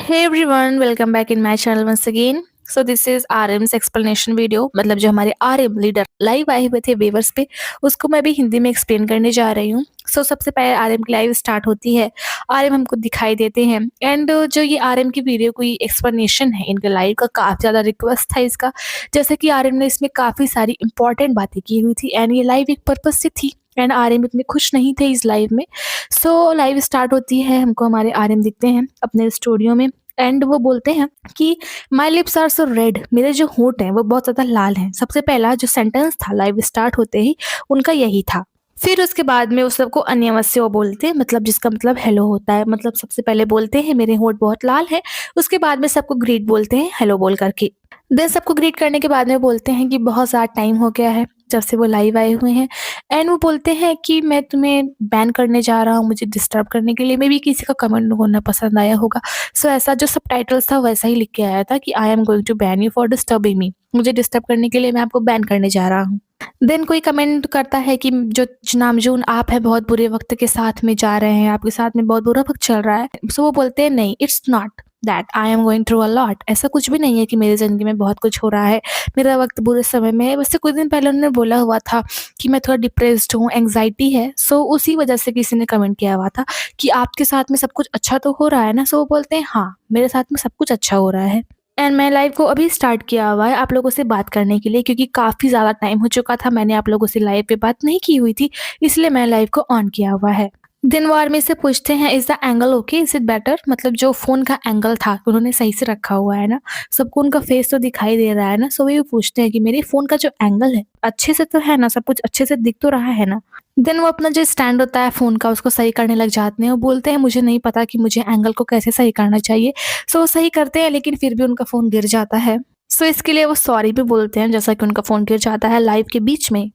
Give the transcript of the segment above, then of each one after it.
Hey everyone, welcome back in my channel once again. So this is RM's explanation video। मतलब जो हमारे RM leader live आए हुए थे वेवर्स पे, उसको मैं भी हिंदी में एक्सप्लेन करने जा रही हूँ। सबसे पहले RM की लाइव स्टार्ट होती है। RM हमको दिखाई देते हैं एंड जो ये RM की वीडियो कोई एक्सप्लेनेशन है इनके लाइव का, काफ़ी ज़्यादा रिक्वेस्ट था इसका। जैसे कि RM ने इसमें काफ़ी सारी इंपॉर्टेंट बातें की हुई थी एंड ये लाइव एक पर्पज से थी एंड RM इतने खुश नहीं थे इस लाइव में। लाइव स्टार्ट होती है, हमको हमारे RM दिखते हैं अपने स्टूडियो में एंड वो बोलते हैं कि my lips are so red, मेरे जो होंठ हैं वो बहुत ज़्यादा लाल हैं। सबसे पहला जो सेंटेंस था लाइव स्टार्ट होते ही उनका यही था। फिर उसके बाद में उस सबको अन्यमस्यो बोलते हैं, मतलब जिसका मतलब हेलो होता है। मतलब सबसे पहले बोलते हैं मेरे होंठ बहुत लाल है, उसके बाद में सबको ग्रीट बोलते हैं हेलो बोल करके। देन सबको ग्रीट करने के बाद में बोलते हैं कि बहुत ज़्यादा टाइम हो गया है जब से वो लाइव आए हुए हैं एंड वो बोलते हैं कि मैं तुम्हें बैन करने जा रहा हूँ मुझे डिस्टर्ब करने के लिए। मे बी किसी का कमेंट होना पसंद आया होगा। ऐसा जो सबटाइटल्स था वैसा ही लिख के आया था कि I am going to ban you for disturbing me, मुझे डिस्टर्ब करने के लिए मैं आपको बैन करने जा रहा हूँ। देन कोई कमेंट करता है कि जो नामजून आप है बहुत बुरे वक्त के साथ में जा रहे हैं, आपके साथ में बहुत बुरा वक्त चल रहा है। वो बोलते हैं नहीं, it's not that I am going through a lot, ऐसा कुछ भी नहीं है कि मेरी ज़िंदगी में बहुत कुछ हो रहा है, मेरा वक्त बुरे समय में है। वैसे कुछ दिन पहले उन्होंने बोला हुआ था कि मैं थोड़ा डिप्रेस्ड हूँ, एंग्जाइटी है। उसी वजह से किसी ने कमेंट किया हुआ था कि आपके साथ में सब कुछ अच्छा तो हो रहा है ना। वो बोलते हैं हाँ, मेरे साथ में सब कुछ अच्छा हो रहा है एंड मैं लाइव को अभी स्टार्ट किया हुआ है आप लोगों से बात करने के लिए, क्योंकि काफ़ी ज़्यादा टाइम हो चुका था, मैंने आप लोगों से लाइव पे बात नहीं की हुई थी, इसलिए मैं लाइव को ऑन किया हुआ है। देन वो आर्मी से पूछते हैं is the angle okay, is it better, मतलब जो फ़ोन का एंगल था उन्होंने सही से रखा हुआ है ना, सबको उनका फेस तो दिखाई दे रहा है ना। वही वो पूछते हैं कि मेरे फ़ोन का जो एंगल है अच्छे से तो है ना, सब कुछ अच्छे से दिख तो रहा है ना। देन वो अपना जो स्टैंड होता है फ़ोन का उसको सही करने लग जाते हैं। वो बोलते हैं मुझे नहीं पता कि मुझे एंगल को कैसे सही करना चाहिए। वो सही करते हैं लेकिन फिर भी उनका फ़ोन गिर जाता है। इसके लिए वो सॉरी भी बोलते हैं जैसा कि उनका फ़ोन गिर जाता है लाइव के बीच में।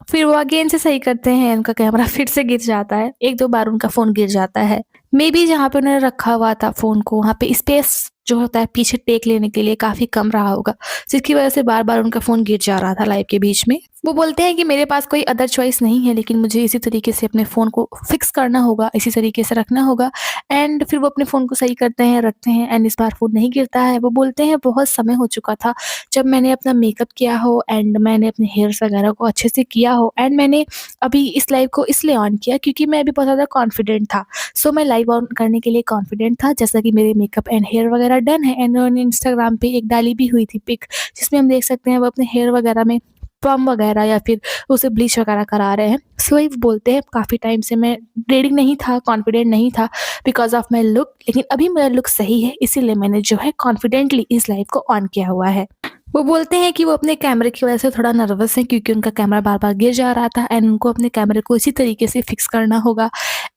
फिर वो अगेन से सही करते हैं, उनका कैमरा फिर से गिर जाता है, 1-2 बार उनका फ़ोन गिर जाता है। मेबी जहाँ पे उन्होंने रखा हुआ था फ़ोन को वहाँ पे स्पेस जो होता है पीछे टेक लेने के लिए काफ़ी कम रहा होगा, जिसकी वज़ह से बार-बार उनका फ़ोन गिर जा रहा था लाइव के बीच में। वो बोलते हैं कि मेरे पास कोई अदर चॉइस नहीं है, लेकिन मुझे इसी तरीके से अपने फ़ोन को फिक्स करना होगा, इसी तरीके से रखना होगा एंड फिर वो अपने फ़ोन को सही करते हैं, रखते हैं एंड इस बार फ़ोन नहीं गिरता है। वो बोलते हैं बहुत समय हो चुका था जब मैंने अपना मेकअप किया हो एंड मैंने अपने हेयर्स वगैरह को अच्छे से किया हो एंड मैंने अभी इस लाइव को इसलिए ऑन किया क्योंकि मैं अभी बहुत ज़्यादा कॉन्फिडेंट था। मैं लाइव ऑन करने के लिए कॉन्फिडेंट था, जैसा कि मेरे मेकअप एंड हेयर वगैरह डन है एंड उन्होंने इंस्टाग्राम पे एक डाली भी हुई थी पिक, जिसमें हम देख सकते हैं वो अपने हेयर वगैरह में पम वगैरह या फिर उसे ब्लीच वगैरह करा रहे हैं। वही बोलते हैं काफ़ी टाइम से मैं रेडी नहीं था, कॉन्फिडेंट नहीं था बिकॉज़ ऑफ माय लुक, लेकिन अभी मेरा लुक सही है इसीलिए मैंने जो है कॉन्फिडेंटली इस लाइव को ऑन किया हुआ है। वो बोलते हैं कि वो अपने कैमरे की वजह से थोड़ा नर्वस हैं क्योंकि उनका कैमरा बार-बार गिर जा रहा था एंड उनको अपने कैमरे को इसी तरीके से फिक्स करना होगा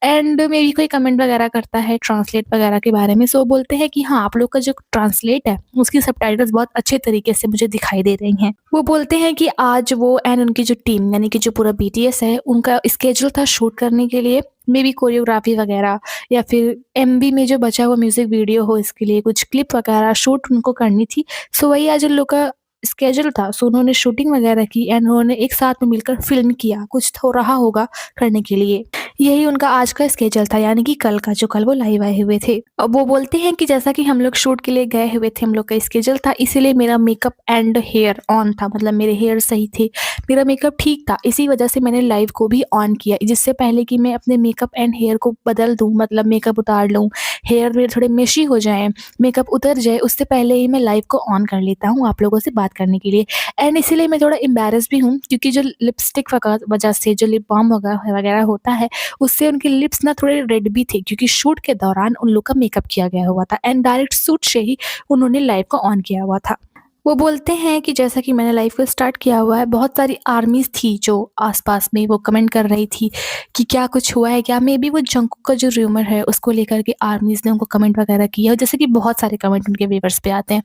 एंड मे बी कोई कमेंट वगैरह करता है ट्रांसलेट वगैरह के बारे में। वो बोलते हैं कि हाँ, आप लोग का जो ट्रांसलेट है उसकी सबटाइटल्स बहुत अच्छे तरीके से मुझे दिखाई दे रही हैं। वो बोलते हैं कि आज वो एंड उनकी जो टीम यानी कि जो पूरा बीटीएस है उनका स्केड्यूल था शूट करने के लिए, मे बी कोरियोग्राफी वगैरह या फिर एमवी में जो बचा हुआ म्यूज़िक वीडियो हो इसके लिए कुछ क्लिप वगैरह शूट उनको करनी थी। वही आज उन लोग का स्केड्यूल था। उन्होंने शूटिंग वगैरह की एंड उन्होंने एक साथ में मिलकर फ़िल्म किया, कुछ तो रहा होगा करने के लिए। यही उनका आज का स्केड्यूल था यानी कि कल का, जो कल वो लाइव आए हुए थे। अब वो बोलते हैं कि जैसा कि हम लोग शूट के लिए गए हुए थे, हम लोग का स्केड्यूल था, इसीलिए मेरा मेकअप एंड हेयर ऑन था, मतलब मेरे हेयर सही थे, मेरा मेकअप ठीक था, इसी वजह से मैंने लाइव को भी ऑन किया। जिससे पहले कि मैं अपने मेकअप एंड हेयर को बदल दूँ, मतलब मेकअप उतार लूँ, हेयर मेरे थोड़े मेशी हो जाएँ, मेकअप उतर जाए, उससे पहले ही मैं लाइव को ऑन कर लेता हूँ आप लोगों से बात करने के लिए। एंड इसीलिए मैं थोड़ा एम्बैरेस भी हूँ क्योंकि जो लिपस्टिक वजह से जो लिप बाम वगैरह होता है उससे उनके लिप्स ना थोड़े रेड भी थे क्योंकि शूट के दौरान उन लोग का मेकअप किया गया हुआ था एंड डायरेक्ट शूट से ही उन्होंने लाइव को ऑन किया हुआ था। वो बोलते हैं कि जैसा कि मैंने लाइव को स्टार्ट किया हुआ है, बहुत सारी आर्मीज़ थी जो आस-पास में वो कमेंट कर रही थी कि क्या कुछ हुआ है क्या? मेबी वो जंगकुक का जो र्यूमर है उसको लेकर के आर्मीज़ ने उनको कमेंट वगैरह किया है, जैसे कि बहुत सारे कमेंट उनके व्यूअर्स पे आते हैं।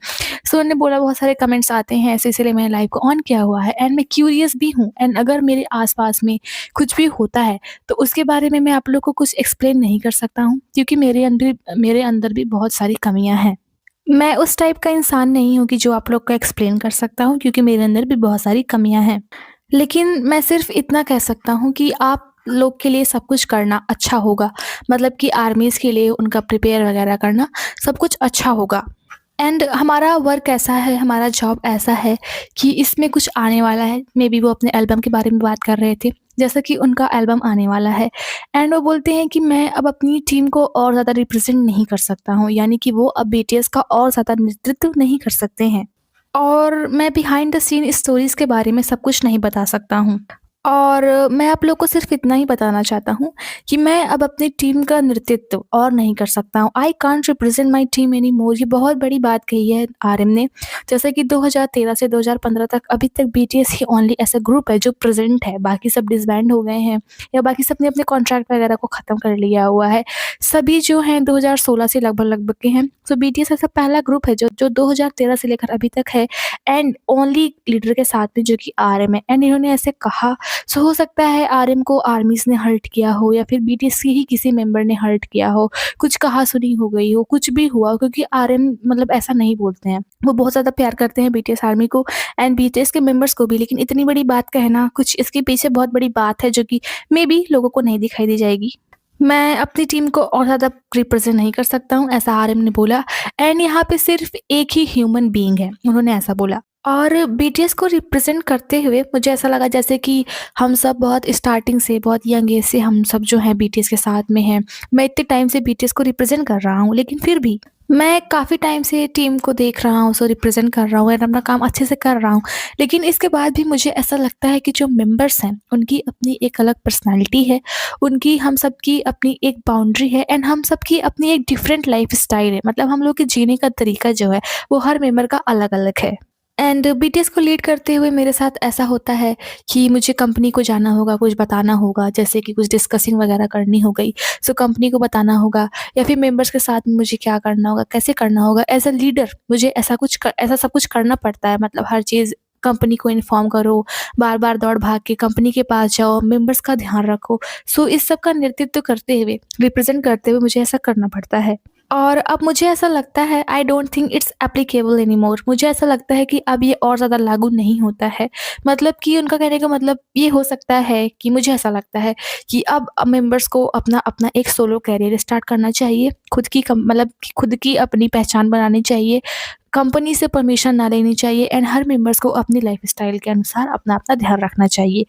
उन्होंने बोला बहुत सारे कमेंट्स आते हैं ऐसे, इसीलिए मैंने लाइव को ऑन किया हुआ है एंड मैं क्यूरियस भी हूँ एंड अगर मेरे आस-पास में कुछ भी होता है तो उसके बारे में मैं आप लोग को कुछ एक्सप्लेन नहीं कर सकता हूँ क्योंकि मेरे अंदर भी बहुत सारी कमियाँ हैं। मैं उस टाइप का इंसान नहीं हूँ कि जो आप लोग को एक्सप्लेन कर सकता हूँ क्योंकि मेरे अंदर भी बहुत सारी कमियाँ हैं। लेकिन मैं सिर्फ़ इतना कह सकता हूँ कि आप लोग के लिए सब कुछ करना अच्छा होगा। मतलब कि आर्मीज़ के लिए उनका प्रिपेयर वगैरह करना सब कुछ अच्छा होगा। एंड हमारा वर्क ऐसा है, हमारा जॉब ऐसा है कि इसमें कुछ आने वाला है। मेबी वो अपने एल्बम के बारे में बात कर रहे थे, जैसा कि उनका एल्बम आने वाला है एंड वो बोलते हैं कि मैं अब अपनी टीम को और ज़्यादा रिप्रेज़ेंट नहीं कर सकता हूँ, यानी कि वो अब बीटीएस का और ज़्यादा नेतृत्व नहीं कर सकते हैं। और मैं बिहाइंड द सीन स्टोरीज़ के बारे में सब कुछ नहीं बता सकता हूँ। और मैं आप लोग को सिर्फ़ इतना ही बताना चाहता हूँ कि मैं अब अपनी टीम का नेतृत्व और नहीं कर सकता हूँ। I can't represent my team anymore. ये बहुत बड़ी बात कही है आरएम ने। जैसे कि 2013 से 2015 तक अभी तक बीटीएस ही ओनली ऐसा ग्रुप है जो प्रेज़ेंट है, बाकी सब डिसबैंड हो गए हैं या बाकी सब ने अपने कॉन्ट्रैक्ट वगैरह को ख़त्म कर लिया हुआ है। सभी जो हैं 2016 से लगभग-लगभग के हैं। सो बीटीएस ऐसा पहला ग्रुप है जो 2013 से लेकर अभी तक है एंड ओनली लीडर के साथ में जो कि आरएम है एंड इन्होंने ऐसे कहा। सो हो सकता है आरएम को आर्मीज़ ने हर्ट किया हो या फिर बीटीएस के ही किसी मेंबर ने हर्ट किया हो, कुछ कहा-सुनी हो गई हो, कुछ भी हुआ हो क्योंकि आरएम मतलब ऐसा नहीं बोलते हैं। वो बहुत ज़्यादा प्यार करते हैं बीटीएस आर्मी को एंड बीटीएस के मेंबर्स को भी, लेकिन इतनी बड़ी बात कहना कुछ इसके पीछे बहुत बड़ी बात है जो कि मेबी लोगों को नहीं दिखाई दी जाएगी। मैं अपनी टीम को और ज़्यादा रिप्रेज़ेंट नहीं कर सकता हूँ, ऐसा आरएम ने बोला एंड यहाँ पे सिर्फ़ एक ही ह्यूमन बीइंग है, उन्होंने ऐसा बोला। और बीटीएस को रिप्रेज़ेंट करते हुए मुझे ऐसा लगा जैसे कि हम सब बहुत स्टार्टिंग से, बहुत यंग एज से हम सब जो हैं बीटीएस के साथ में हैं। मैं इतने टाइम से बीटीएस को रिप्रेज़ेंट कर रहा हूँ, लेकिन फिर भी मैं काफ़ी टाइम से टीम को देख रहा हूँ, उसे रिप्रेज़ेंट कर रहा हूँ एंड अपना काम अच्छे से कर रहा हूँ। लेकिन इसके बाद भी मुझे ऐसा लगता है कि जो मेंबर्स हैं, उनकी अपनी एक अलग पर्सनैलिटी है, उनकी हम सबकी अपनी एक बाउंड्री है एंड हम सबकी अपनी एक डिफरेंट लाइफ़स्टाइल है। मतलब हम लोग के जीने का तरीका जो है, वो हर मेंबर का अलग-अलग है। एंड बीटीएस को लीड करते हुए मेरे साथ ऐसा होता है कि मुझे कंपनी को जाना होगा, कुछ बताना होगा, जैसे कि कुछ डिस्कसिंग वगैरह करनी हो गई, सो कंपनी को बताना होगा या फिर मेंबर्स के साथ में मुझे क्या करना होगा, कैसे करना होगा। एज़ अ लीडर मुझे ऐसा सब कुछ करना पड़ता है। मतलब हर चीज़ कंपनी को इन्फॉर्म करो, बार-बार दौड़ भाग के कंपनी के पास जाओ, मेंबर्स का ध्यान रखो। सो इस सब का नेतृत्व करते हुए, रिप्रेज़ेंट करते हुए मुझे ऐसा करना पड़ता है। और अब मुझे ऐसा लगता है I don't think it's applicable anymore. मुझे ऐसा लगता है कि अब ये और ज़्यादा लागू नहीं होता है। मतलब कि उनका कहने का मतलब ये हो सकता है कि मुझे ऐसा लगता है कि अब मेंबर्स को अपना अपना एक सोलो करियर स्टार्ट करना चाहिए। खुद की मतलब कि खुद की अपनी पहचान बनानी चाहिए। कंपनी से परमिशन ना लेनी चाहिए एंड हर मेंबर्स को अपनी लाइफ़स्टाइल के अनुसार अपना-अपना ध्यान रखना चाहिए।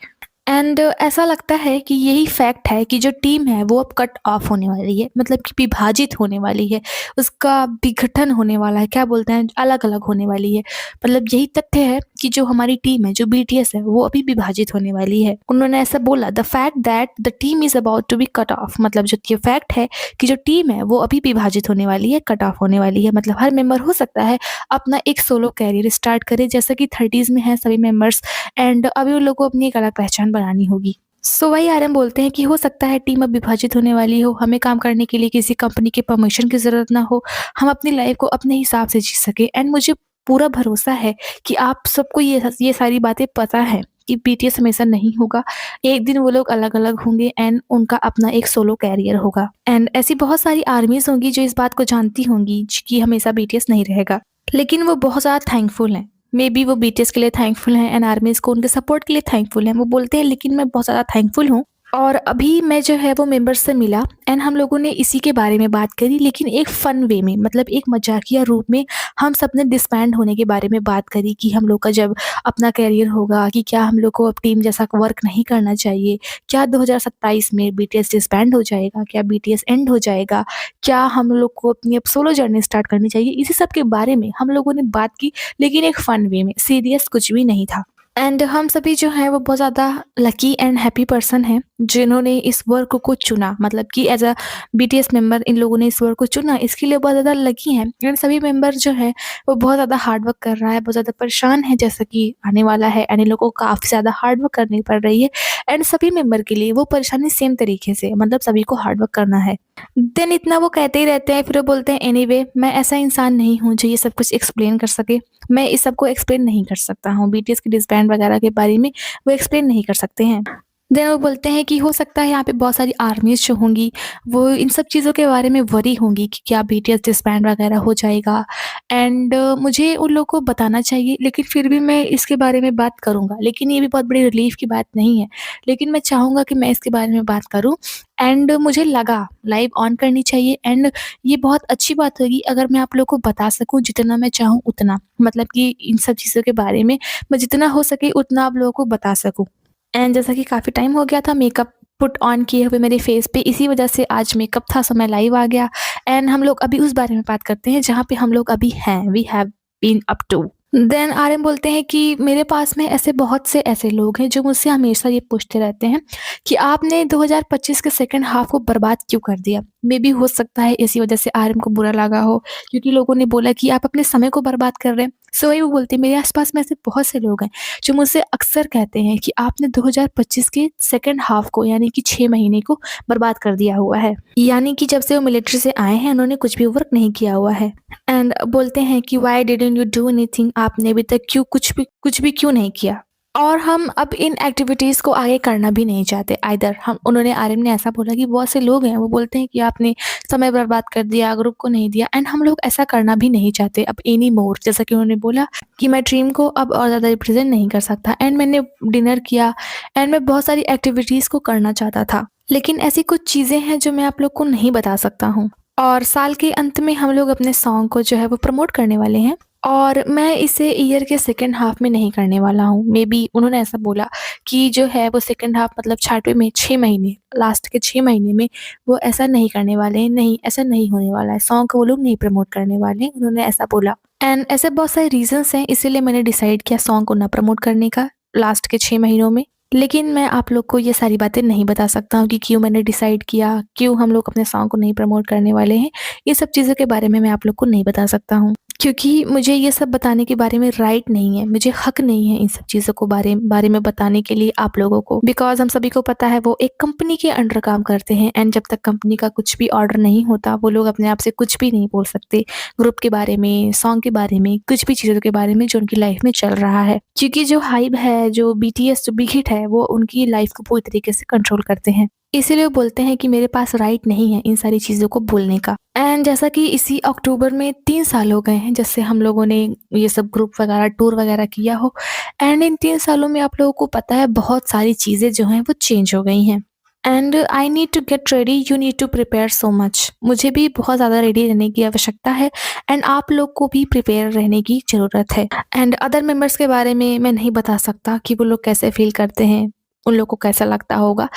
एंड ऐसा लगता है कि यही फैक्ट है कि जो टीम है वो अब कट ऑफ होने वाली है, मतलब कि विभाजित होने वाली है, उसका विघटन होने वाला है, क्या बोलते हैं, अलग-अलग होने वाली है। मतलब यही तथ्य है कि जो हमारी टीम है, जो बीटीएस है, वो अभी विभाजित होने वाली है। उन्होंने ऐसा बोला, the fact that the team is about to be cut off, मतलब जो ये फैक्ट है कि जो टीम है वो अभी विभाजित होने वाली है, कट ऑफ होने वाली है। मतलब हर मेंबर हो सकता है अपना एक सोलो करियर स्टार्ट करे, जैसा कि 30s में है सभी मेंबर्स एंड अभी उन लोगों को अपनी एक अलग पहचान बनानी होगी। सो वही आरएम बोलते हैं कि हो सकता है टीम अब विभाजित होने वाली हो, हमें काम करने के लिए किसी कंपनी के परमिशन की ज़रूरत ना हो, हम अपनी लाइफ़ को अपने हिसाब से जी सकें एंड मुझे पूरा भरोसा है कि आप सबको ये सारी बातें पता है कि बीटीएस हमेशा नहीं होगा। एक दिन वो लोग अलग-अलग होंगे एंड उनका अपना एक सोलो कैरियर होगा एंड ऐसी बहुत सारी आर्मीज़ होंगी जो इस बात को जानती होंगी कि हमेशा बीटीएस नहीं रहेगा। लेकिन वो बहुत ज़्यादा थैंकफुल हैं। मेबी वो बीटीएस के लिए थैंकफुल हैं एंड आर्मीज़ को उनके सपोर्ट के लिए थैंकफुल हैं। वो बोलते हैं लेकिन मैं बहुत ज़्यादा थैंकफुल हूँ और अभी मैं जो है वो मेंबर्स से मिला एंड हम लोगों ने इसी के बारे में बात करी, लेकिन एक फ़न वे में, मतलब एक मज़ाकिया रूप में हम सबने डिसबैंड होने के बारे में बात करी कि हम लोग का जब अपना करियर होगा कि क्या हम लोग को अब टीम जैसा वर्क नहीं करना चाहिए? क्या 2027 में बीटीएस डिसबैंड हो जाएगा? क्या बीटीएस एंड हो जाएगा? क्या हम लोग को अपनी अब सोलो जर्नी स्टार्ट करनी चाहिए? इसी सब के बारे में हम लोगों ने बात की, लेकिन एक फ़न वे में, सीरियस कुछ भी नहीं था। एंड हम सभी जो हैं वो बहुत ज़्यादा लकी एंड हैप्पी पर्सन हैं जिन्होंने इस वर्क को चुना, मतलब कि एज अ बीटीएस मेंबर इन लोगों ने इस वर्क को चुना, इसके लिए बहुत ज़्यादा लकी हैं। एंड सभी मेंबर जो हैं वो बहुत ज़्यादा हार्ड वर्क कर रहा है, बहुत ज़्यादा परेशान है जैसा कि आने वाला है एंड इन लोगों को काफ़ी ज़्यादा हार्ड वर्क करनी पड़ रही है एंड सभी मेंबर के लिए वो परेशानी सेम तरीके से, मतलब सभी को हार्ड वर्क करना है। देन इतना वो कहते ही रहते हैं, फिर वो बोलते हैं एनीवे मैं ऐसा इंसान नहीं हूँ जो ये सब कुछ एक्सप्लेन कर सके। मैं इस सब को एक्सप्लेन नहीं कर सकता हूँ। बीटीएस के डिसबैंड वगैरह के बारे में वो एक्सप्लेन नहीं कर सकते हैं। देन वो बोलते हैं कि हो सकता है यहाँ पे बहुत सारी आर्मीज़ जो होंगी, वो इन सब चीज़ों के बारे में वरी होंगी कि क्या बीटीएस डिसबैंड वगैरह हो जाएगा एंड मुझे उन लोगों को बताना चाहिए, लेकिन फिर भी मैं इसके बारे में बात करूँगा। लेकिन ये भी बहुत बड़ी रिलीफ़ की बात नहीं है, लेकिन मैं चाहूँगा कि मैं इसके बारे में बात करूँ। एंड मुझे लगा लाइव ऑन करनी चाहिए, एंड ये बहुत अच्छी बात होगी अगर मैं आप लोगों को बता सकूँ जितना मैं चाहूँ उतना। मतलब कि इन सब चीज़ों के बारे में मैं जितना हो सके उतना आप लोगों को बता सकूँ। एंड जैसा कि काफ़ी टाइम हो गया था मेकअप पुट ऑन किए हुए मेरे फेस पे, इसी वजह से आज मेकअप था, सो मैं लाइव आ गया। एंड हम लोग अभी उस बारे में बात करते हैं जहाँ पे हम लोग अभी हैं, we have been up to. Then RM बोलते हैं कि मेरे पास में ऐसे बहुत से ऐसे लोग हैं जो मुझसे हमेशा ये पूछते रहते हैं कि आपने 2025 के सेकंड हाफ को बर्बाद क्यों कर दिया। मे बी हो सकता है इसी वजह से आरएम को बुरा लगा हो, क्योंकि लोगों ने बोला कि आप अपने समय को बर्बाद कर रहे हैं। सो वही वो बोलते हैं, मेरे आसपास में ऐसे बहुत से लोग हैं जो मुझसे अक्सर कहते हैं कि आपने 2025 के सेकंड हाफ को, यानी कि 6 महीने को बर्बाद कर दिया हुआ है। यानी कि जब से वो मिलिट्री से आए हैं उन्होंने कुछ भी वर्क नहीं किया हुआ है। एंड बोलते हैं कि why didn't you do anything, आपने अभी तक क्यों कुछ भी क्यों नहीं किया। और हम अब इन एक्टिविटीज़ को आगे करना भी नहीं चाहते आइदर। हम उन्होंने आर्यन ने ऐसा बोला कि बहुत से लोग हैं वो बोलते हैं कि आपने समय बर्बाद कर दिया, ग्रुप को नहीं दिया, एंड हम लोग ऐसा करना भी नहीं चाहते अब एनी मोर। जैसा कि उन्होंने बोला कि मैं ड्रीम को अब और ज़्यादा रिप्रेजेंट नहीं कर सकता, एंड मैंने डिनर किया, एंड मैं बहुत सारी एक्टिविटीज़ को करना चाहता था, लेकिन ऐसी कुछ चीज़ें हैं जो मैं आप लोग को नहीं बता सकता हूँ। और साल के अंत में हम लोग अपने सॉन्ग को जो है वो प्रमोट करने वाले हैं, और मैं इसे ईयर के सेकंड हाफ में नहीं करने वाला हूँ। मे बी उन्होंने ऐसा बोला कि जो है वो सेकंड हाफ मतलब छठवें में 6 महीने, लास्ट के 6 महीने में वो ऐसा नहीं करने वाले हैं। नहीं, ऐसा नहीं होने वाला है। सॉन्ग को वो लोग नहीं प्रमोट करने वाले हैं, उन्होंने ऐसा बोला। एंड ऐसे बहुत सारे रीज़न्स हैं, इसीलिए मैंने डिसाइड किया सॉन्ग को ना प्रमोट करने का लास्ट के 6 महीनों में। लेकिन मैं आप लोग को ये सारी बातें नहीं बता सकता हूँ कि क्यों मैंने डिसाइड किया, क्यों हम लोग अपने सॉन्ग को नहीं प्रमोट करने वाले हैं। ये सब चीज़ों के बारे में मैं आप लोग को नहीं बता सकता हूँ, क्योंकि मुझे ये सब बताने के बारे में राइट नहीं है, मुझे हक नहीं है इन सब चीज़ों को बारे में बताने के लिए आप लोगों को। बिकॉज़ हम सभी को पता है वो एक कंपनी के अंडर काम करते हैं, एंड जब तक कंपनी का कुछ भी ऑर्डर नहीं होता वो लोग अपने आप से कुछ भी नहीं बोल सकते ग्रुप के बारे में, सॉन्ग के बारे में, कुछ भी चीज़ों के बारे में जो उनकी लाइफ में चल रहा है। क्योंकि जो हाइब है, जो बीटीएस, जो बिग हिट है, वो उनकी लाइफ को पूरी तरीके से कंट्रोल करते हैं। इसीलिए वो बोलते हैं कि मेरे पास राइट नहीं है इन सारी चीज़ों को बोलने का। एंड जैसा कि इसी अक्टूबर में 3 साल हो गए हैं जब से हम लोगों ने ये सब ग्रुप वगैरह, टूर वगैरह किया हो, एंड इन 3 सालों में आप लोगों को पता है बहुत सारी चीज़ें जो हैं वो चेंज हो गई हैं। And I need to get ready, you need to prepare so much. मुझे भी बहुत ज़्यादा रेडी रहने की आवश्यकता है, एंड आप लोग को भी प्रिपेयर रहने की ज़रूरत है। एंड अदर मेंबर्स के बारे में मैं नहीं बता सकता कि वो लोग कैसे फ़ील करते हैं, उन लोग को कैसा लगता होगा।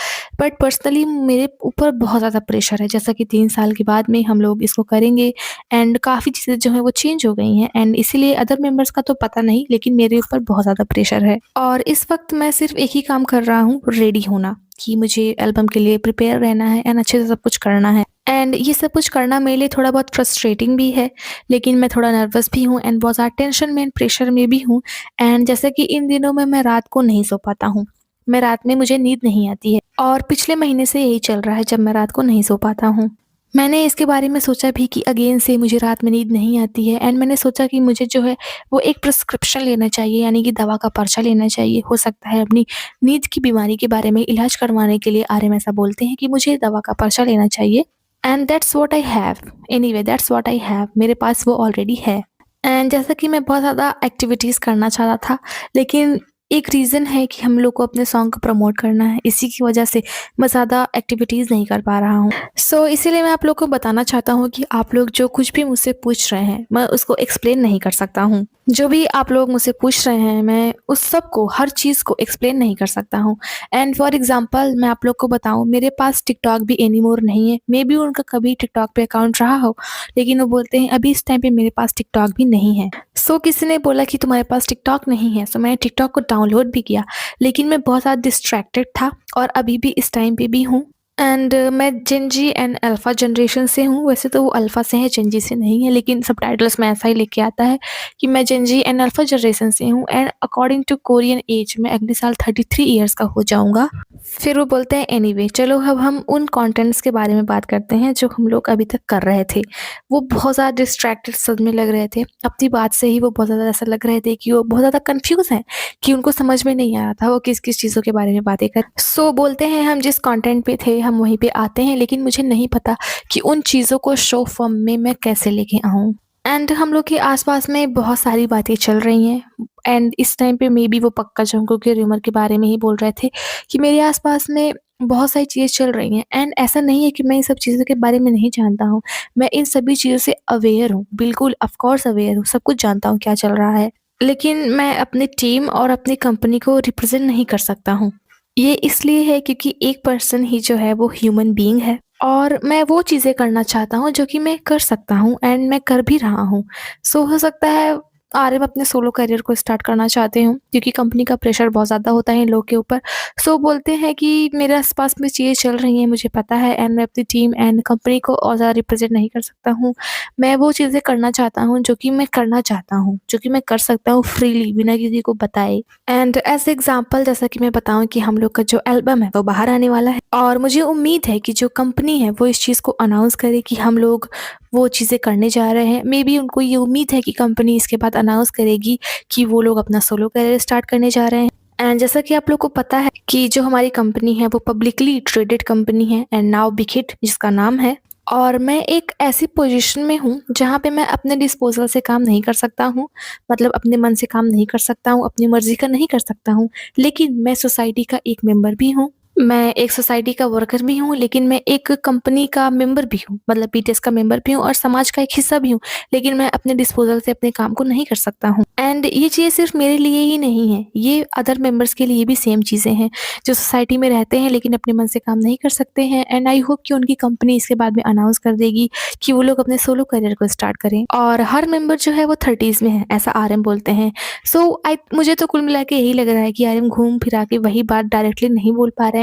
बट पर्सनली मेरे ऊपर बहुत ज़्यादा प्रेशर है, जैसा कि 3 साल के बाद में हम लोग इसको करेंगे, एंड काफ़ी चीज़ें जो हैं वो चेंज हो गई हैं, एंड इसीलिए अदर मेंबर्स का तो पता नहीं, लेकिन मेरे ऊपर बहुत ज़्यादा प्रेशर है। और इस वक़्त मैं सिर्फ़ एक ही काम कर रहा हूँ, रेडी होना, कि मुझे एल्बम के लिए प्रिपेयर रहना है, एंड अच्छे से सब कुछ करना है। एंड ये सब कुछ करना मेरे लिए थोड़ा बहुत फ्रस्ट्रेटिंग भी है, लेकिन मैं थोड़ा नर्वस भी हूँ, एंड बहुत ज़्यादा टेंशन में एंड प्रेशर में भी हूँ। एंड जैसे कि इन दिनों में मैं रात को नहीं सो पाता हूँ। मैं रात में मुझे नींद नहीं आती है, और पिछले महीने से यही चल रहा है जब मैं रात को नहीं सो पाता हूँ। मैंने इसके बारे में सोचा भी कि अगेन से मुझे रात में नींद नहीं आती है, एंड मैंने सोचा कि मुझे जो है वो एक प्रिस्क्रिप्शन लेना चाहिए, यानी कि दवा का पर्चा लेना चाहिए। हो सकता है अपनी नींद की बीमारी के बारे में इलाज करवाने के लिए आर्यन ऐसा बोलते हैं कि मुझे दवा का पर्चा लेना चाहिए, and that's what I have. Anyway that's what I have, मेरे पास वो ऑलरेडी है। एंड जैसा कि मैं बहुत ज़्यादा एक्टिविटीज़ करना चाहता था, लेकिन एक रीज़न है कि हम लोग को अपने सॉन्ग को प्रमोट करना है, इसी की वजह से मैं ज़्यादा एक्टिविटीज़ नहीं कर पा रहा हूँ। सो इसीलिए मैं आप लोग को बताना चाहता हूँ कि आप लोग जो कुछ भी मुझसे पूछ रहे हैं, मैं उसको एक्सप्लेन नहीं कर सकता हूँ। जो भी आप लोग मुझसे पूछ रहे हैं, मैं उस सब को, हर चीज़ को एक्सप्लेन नहीं कर सकता हूँ। एंड फॉर एग्ज़ाम्पल मैं आप लोग को बताऊँ, मेरे पास टिकटॉक भी एनीमोर नहीं है। मेबी उनका कभी टिकटॉक पे अकाउंट रहा हो, लेकिन वो बोलते हैं अभी इस टाइम पे मेरे पास टिकटॉक भी नहीं है। सो किसी ने बोला कि तुम्हारे पास टिकटॉक नहीं है, सो मैंने टिकटॉक को डाउनलोड भी किया, लेकिन मैं बहुत ज़्यादा डिस्ट्रैक्टेड था, और अभी भी इस टाइम पे भी हूँ। एंड मैं gen Z and alpha generation से हूँ। वैसे तो वो अल्फ़ा से है, जेन जी से नहीं है, लेकिन सबटाइटल्स में ऐसा ही लिख के आता है कि मैं gen Z and alpha generation से हूँ, and according to Korean age मैं अगले साल 33 ईयर्स का हो जाऊँगा। फिर वो बोलते हैं एनीवे, चलो अब हम उन कंटेंट्स के बारे में बात करते हैं जो हम लोग अभी तक कर रहे थे। वो बहुत ज़्यादा डिस्ट्रैक्टेड सच में लग रहे थे। अपनी बात से ही वो बहुत ज़्यादा ऐसा लग रहे थे कि वो बहुत ज़्यादा कन्फ्यूज़ हैं, कि उनको समझ में नहीं आ रहा था वो किस-किस चीज़ों के बारे में बातें कर। सो बोलते हैं हम जिस कंटेंट पे थे हम वहीं पे आते हैं, लेकिन मुझे नहीं पता कि उन चीज़ों को शो फॉर्म में मैं कैसे लेके आऊँ। एंड हम लोग के आस-पास में बहुत सारी बातें चल रही हैं एंड इस टाइम पे मे बी वो पक्का जंगों के रूमर के बारे में ही बोल रहे थे कि मेरे आस-पास में बहुत सारी चीज़ें चल रही हैं एंड ऐसा नहीं है कि मैं इन सब चीज़ों के बारे में नहीं जानता हूँ। मैं इन सभी चीज़ों से अवेयर हूँ, बिल्कुल ऑफ़ कोर्स अवेयर हूँ, सब कुछ जानता हूँ क्या चल रहा है। लेकिन मैं अपनी टीम और अपनी कंपनी को रिप्रेज़ेंट नहीं कर सकता हूँ। ये इसलिए है क्योंकि एक पर्सन ही जो है वो ह्यूमन बीइंग है और मैं वो चीज़ें करना चाहता हूँ जो कि मैं कर सकता हूँ एंड मैं कर भी रहा हूँ। सो हो सकता है आर्यन अपने सोलो करियर को स्टार्ट करना चाहते हों क्योंकि कंपनी का प्रेशर बहुत ज़्यादा होता है इन लोग के ऊपर। सो बोलते हैं कि मेरे आस-पास में चीज़ें चल रही हैं, मुझे पता है एंड मैं अपनी टीम एंड कंपनी को और ज़्यादा रिप्रेज़ेंट नहीं कर सकता हूँ। मैं वो चीज़ें करना चाहता हूँ जो कि मैं करना चाहता हूँ, जो कि मैं कर सकता हूँ फ्रीली बिना किसी को बताए। एंड एज़ एग्ज़ाम्पल जैसा कि मैं बताऊँ कि हम लोग का जो एल्बम है वो बाहर आने वाला है और मुझे उम्मीद है कि जो कंपनी है वो इस चीज़ को अनाउंस करे कि हम लोग वो चीज़ें करने जा रहे हैं। मेबी उनको ये उम्मीद है कि कंपनी इसके बाद अनाउंस करेगी कि वो लोग अपना सोलो करियर स्टार्ट करने जा रहे हैं। एंड जैसा कि आप लोग को पता है कि जो हमारी कंपनी है वो पब्लिकली ट्रेडेड कंपनी है एंड नाउ बिकिट जिसका नाम है। और मैं एक ऐसी पोज़ीशन में हूँ जहाँ पे मैं अपने डिस्पोज़ल से काम नहीं कर सकता हूँ, मतलब अपने मन से काम नहीं कर सकता हूँ, अपनी मर्ज़ी का नहीं कर सकता हूँ। लेकिन मैं सोसाइटी का एक मेंबर भी हूँ, मैं एक सोसाइटी का वर्कर भी हूँ, लेकिन मैं एक कंपनी का मेंबर भी हूँ, मतलब बीटीएस का मेंबर भी हूँ और समाज का एक हिस्सा भी हूँ। लेकिन मैं अपने डिस्पोज़ल से अपने काम को नहीं कर सकता हूँ एंड ये चीज़ें सिर्फ़ मेरे लिए ही नहीं है, ये अदर मेंबर्स के लिए भी सेम चीज़ें हैं, जो सोसाइटी में रहते हैं लेकिन अपने मन से काम नहीं कर सकते हैं एंड आई होप कि उनकी कंपनी इसके बाद में अनाउंस कर देगी कि वो लोग अपने सोलो करियर को स्टार्ट करें और हर मेंबर जो है वो 30s में है, ऐसा आरएम बोलते हैं। सो आई मुझे तो कुल मिला के यही लग रहा है कि आरएम घूम फिरा के वही बात डायरेक्टली नहीं बोल पा रहे हैं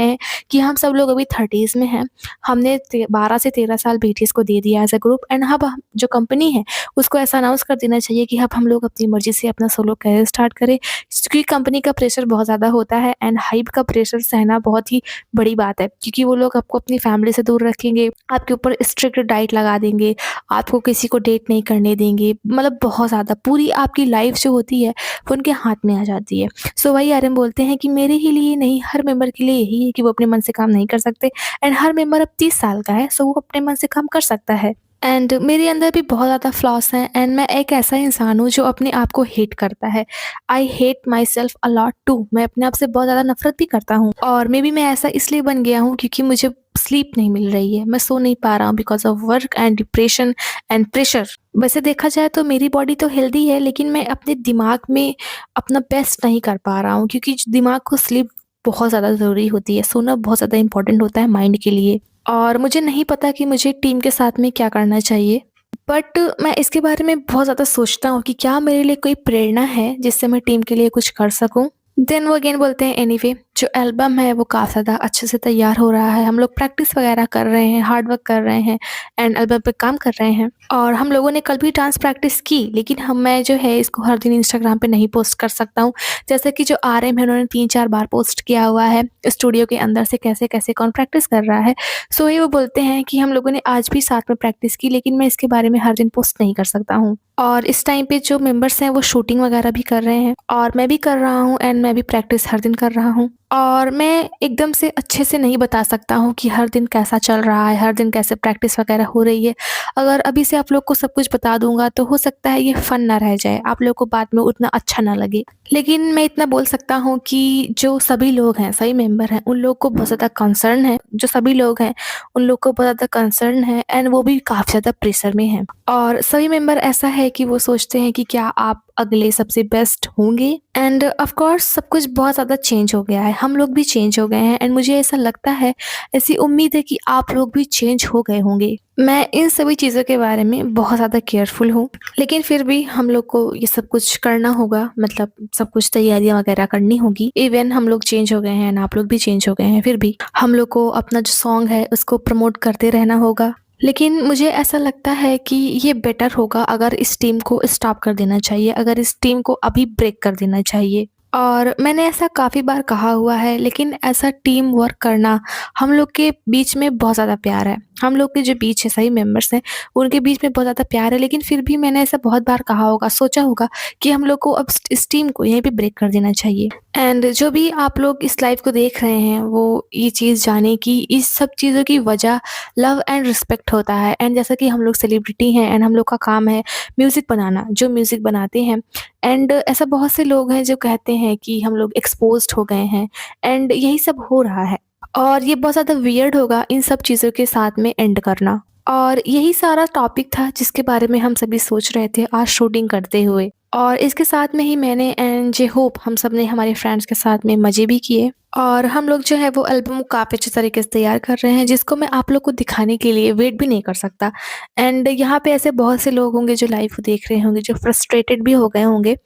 कि हम सब लोग अभी 30s में हैं। हमने 12 से 13 साल बीटीएस को दे दिया एज़ अ ग्रुप एंड अब हम जो कंपनी है उसको ऐसा अनाउंस कर देना चाहिए कि अब हम लोग अपनी मर्ज़ी से अपना सोलो करियर स्टार्ट करें। क्योंकि कंपनी का प्रेशर बहुत ज़्यादा होता है एंड हाइप का प्रेशर सहना बहुत ही बड़ी बात है क्योंकि वो लोग आपको अपनी फैमिली से दूर रखेंगे, आपके ऊपर स्ट्रिक्ट डाइट लगा देंगे, आपको किसी को डेट नहीं करने देंगे, मतलब बहुत ज़्यादा पूरी आपकी लाइफ जो होती है वो उनके हाथ में आ जाती है। सो वही आरएम बोलते हैं कि मेरे ही लिए नहीं, हर मेंबर के लिए यही है कि वो अपने मन से काम नहीं कर सकते एंड हर मेंबर अब 30 साल का है, सो वो अपने मन से काम कर सकता है। एंड मेरे अंदर भी बहुत ज़्यादा फ्लॉज़ हैं एंड मैं एक ऐसा इंसान हूँ जो अपने आप को हेट करता है। I hate myself a lot too, मैं अपने आप से बहुत ज़्यादा नफ़रत भी करता हूँ और मेबी मैं ऐसा इसलिए बन गया हूँ क्योंकि मुझे स्लीप नहीं मिल रही है, मैं सो नहीं पा रहा हूँ because of work and depression and pressure. वैसे देखा जाए तो मेरी बॉडी तो हेल्दी है लेकिन मैं अपने दिमाग में अपना बेस्ट नहीं कर पा रहा हूँ क्योंकि दिमाग को स्लीप बहुत ज़्यादा ज़रूरी होती है, सोना बहुत ज़्यादा इम्पोर्टेंट होता है माइंड के लिए और मुझे नहीं पता कि मुझे टीम के साथ में क्या करना चाहिए। बट मैं इसके बारे में बहुत ज़्यादा सोचता हूँ कि क्या मेरे लिए कोई प्रेरणा है जिससे मैं टीम के लिए कुछ कर सकूँ? देन वो अगेन बोलते हैं एनीवे जो एल्बम है वो काफ़ी ज़्यादा अच्छे से तैयार हो रहा है। हम लोग प्रैक्टिस वगैरह कर रहे हैं, हार्ड वर्क कर रहे हैं एंड एल्बम पे काम कर रहे हैं और हम लोगों ने कल भी डांस प्रैक्टिस की लेकिन मैं जो है इसको हर दिन इंस्टाग्राम पे नहीं पोस्ट कर सकता हूँ। जैसे कि जो आरएम है उन्होंने 3-4 बार पोस्ट किया हुआ है स्टूडियो के अंदर से कैसे-कैसे कौन प्रैक्टिस कर रहा है। सो ये वो बोलते हैं कि हम लोगों ने आज भी साथ में प्रैक्टिस की लेकिन मैं इसके बारे में हर दिन पोस्ट नहीं कर सकता हूँ। और इस टाइम पे जो मेंबर्स हैं वो शूटिंग वगैरह भी कर रहे हैं और मैं भी कर रहा हूँ एंड मैं भी प्रैक्टिस हर दिन कर रहा हूँ। और मैं एकदम से अच्छे से नहीं बता सकता हूँ कि हर दिन कैसा चल रहा है, हर दिन कैसे प्रैक्टिस वगैरह हो रही है। अगर अभी से आप लोग को सब कुछ बता दूँगा तो हो सकता है ये फ़न ना रह जाए, आप लोग को बाद में उतना अच्छा ना लगे। लेकिन मैं इतना बोल सकता हूँ कि जो सभी लोग हैं, सभी मेंबर हैं, उन लोग को बहुत ज़्यादा कंसर्न है, जो सभी लोग हैं, उन लोग को बहुत ज़्यादा कंसर्न है एंड वो भी काफ़ी ज़्यादा प्रेशर में हैं। और सभी मेंबर ऐसा है कि वो सोचते हैं कि क्या आप अगले सबसे बेस्ट होंगे एंड ऑफ कोर्स सब कुछ बहुत ज़्यादा चेंज हो गया है, हम लोग भी चेंज हो गए हैं एंड मुझे ऐसा लगता है, ऐसी उम्मीद है कि आप लोग भी चेंज हो गए होंगे। मैं इन सभी चीज़ों के बारे में बहुत ज़्यादा केयरफुल हूँ, लेकिन फिर भी हम लोग को ये सब कुछ करना होगा, मतलब सब कुछ तैयारियाँ वगैरह करनी होगी। इवन हम लोग चेंज हो गए हैं एंड आप लोग भी चेंज हो गए हैं, फिर भी हम लोग को अपना जो सॉन्ग है उसको प्रमोट करते रहना होगा। लेकिन मुझे ऐसा लगता है कि ये बेटर होगा अगर इस टीम को स्टॉप कर देना चाहिए, अगर इस टीम को अभी ब्रेक कर देना चाहिए। और मैंने ऐसा काफ़ी बार कहा हुआ है, लेकिन ऐसा टीम वर्क करना हम लोग के बीच में बहुत ज़्यादा प्यार है। हम लोग के जो बीच है सही मेंबर्स हैं, उनके बीच में बहुत ज़्यादा प्यार है, लेकिन फिर भी मैंने ऐसा बहुत बार कहा होगा, सोचा होगा कि हम लोग को अब इस टीम को यहीं पे ब्रेक कर देना चाहिए। एंड जो भी आप लोग इस लाइफ़ को देख रहे हैं, वो ये चीज़ जानें कि इस सब चीज़ों की वजह लव एंड रिस्पेक्ट होता है। एंड जैसा कि हम लोग सेलिब्रिटी हैं एंड हम लोग का काम है म्यूज़िक बनाना, जो म्यूज़िक बनाते हैं एंड ऐसा बहुत से लोग हैं जो कहते हैं कि हम लोग एक्सपोज़्ड हो गए हैं एंड यही सब हो रहा है। और ये बहुत ज़्यादा वियर्ड होगा इन सब चीज़ों के साथ में एंड करना। और यही सारा टॉपिक था जिसके बारे में हम सभी सोच रहे थे आज शूटिंग करते हुए। और इसके साथ में ही मैंने एंड जे होप हम सब ने हमारे फ्रेंड्स के साथ में मज़े भी किए। और हम लोग जो है वो एल्बम काफ़ी अच्छे तरीके से तैयार कर रहे हैं, जिसको मैं आप लोग को दिखाने के लिए वेट भी नहीं कर सकता। एंड यहाँ पे ऐसे बहुत से लोग होंगे जो लाइव देख रहे होंगे, जो फ्रस्ट्रेटेड भी हो गए होंगे।